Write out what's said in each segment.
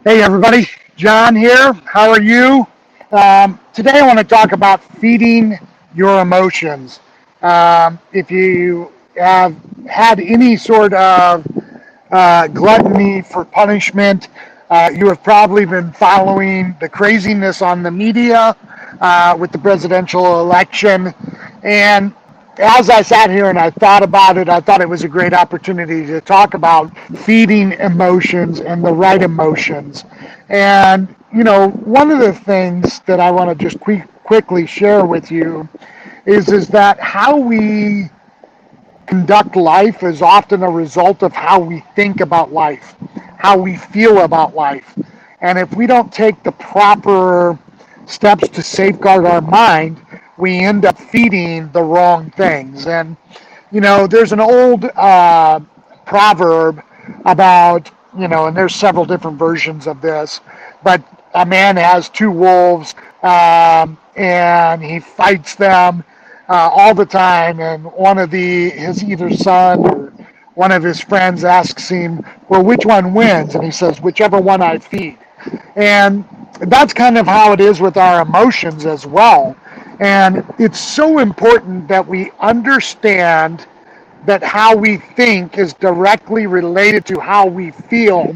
Hey everybody, John here. How are you? Today I want to talk about feeding your emotions. If you have had any sort of gluttony for punishment, you have probably been following the craziness on the media with the presidential election. And as I sat here and I thought about it, I thought it was a great opportunity to talk about feeding emotions and the right emotions. And, one of the things that I want to just quickly share with you is that how we conduct life is often a result of how we think about life, how we feel about life. And if we don't take the proper steps to safeguard our mind, we end up feeding the wrong things. And, there's an old proverb about, and there's several different versions of this, but a man has two wolves and he fights them all the time. And one of his either son or one of his friends asks him, well, which one wins? And he says, whichever one I feed. And that's kind of how it is with our emotions as well. And it's so important that we understand that how we think is directly related to how we feel,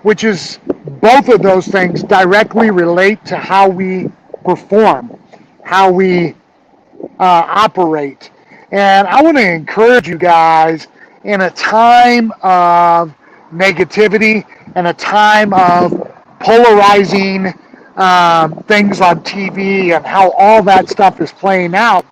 which is both of those things directly relate to how we perform, how we operate. And I want to encourage you guys in a time of negativity and a time of polarizing things on TV and how all that stuff is playing out,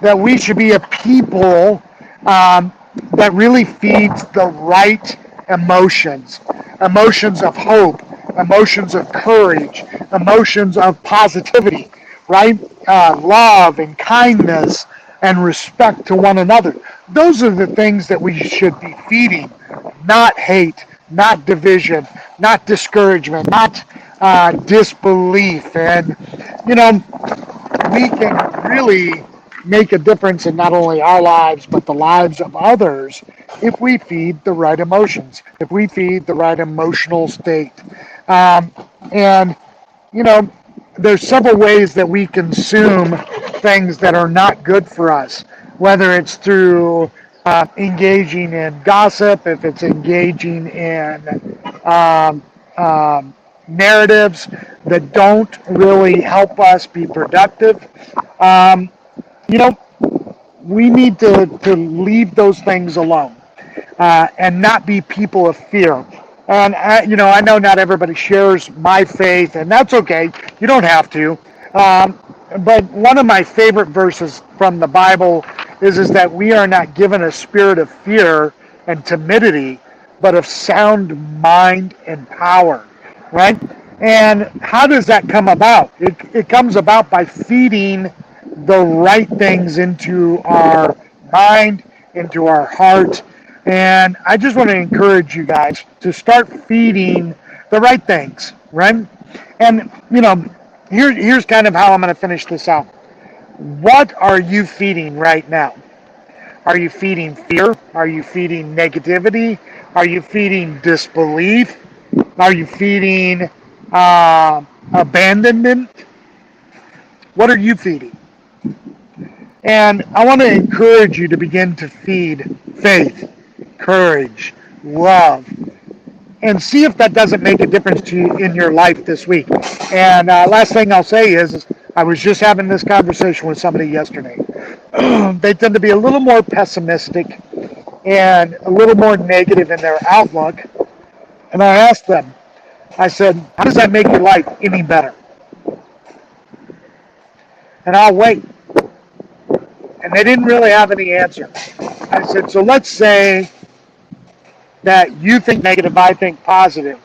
that we should be a people that really feeds the right emotions, emotions of hope, emotions of courage, emotions of positivity, right? Love and kindness and respect to one another. Those are the things that we should be feeding, not hate, not division, not discouragement, not disbelief. And, you know, we can really make a difference in not only our lives, but the lives of others if we feed the right emotions, if we feed the right emotional state. Um, and, you know, there's several ways that we consume things that are not good for us, whether it's through engaging in gossip, if it's engaging in um, um, narratives that don't really help us be productive. Um, you know, we need to leave those things alone and not be people of fear. And I know not everybody shares my faith, and that's okay. You don't have to. Um, but one of my favorite verses from the Bible is that we are not given a spirit of fear and timidity, but of sound mind and power, right? And how does that come about? It comes about by feeding the right things into our mind, into our heart. And I just want to encourage you guys to start feeding the right things, right? And, here's kind of how I'm going to finish this out. What are you feeding right now? Are you feeding fear? Are you feeding negativity? Are you feeding disbelief? Are you feeding abandonment? What are you feeding? And I want to encourage you to begin to feed faith, courage, love, and see if that doesn't make a difference to you in your life this week. And last thing I'll say is I was just having this conversation with somebody yesterday. They tend to be a little more pessimistic and a little more negative in their outlook. And I asked them, I said, how does that make your life any better? And I'll wait. And they didn't really have any answer. I said, so let's say that you think negative, I think positive.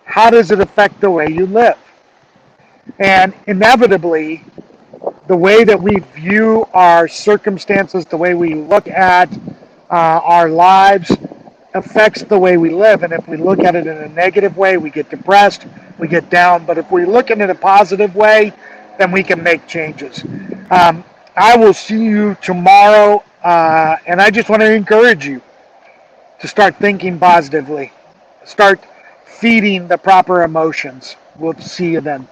How does it affect the way you live? And inevitably, the way that we view our circumstances, the way we look at our lives, affects the way we live. And if we look at it in a negative way, we get depressed, we get down. But if we look at it in a positive way, then we can make changes. I will see you tomorrow, and I just want to encourage you to start thinking positively. Start feeding the proper emotions. We'll see you then.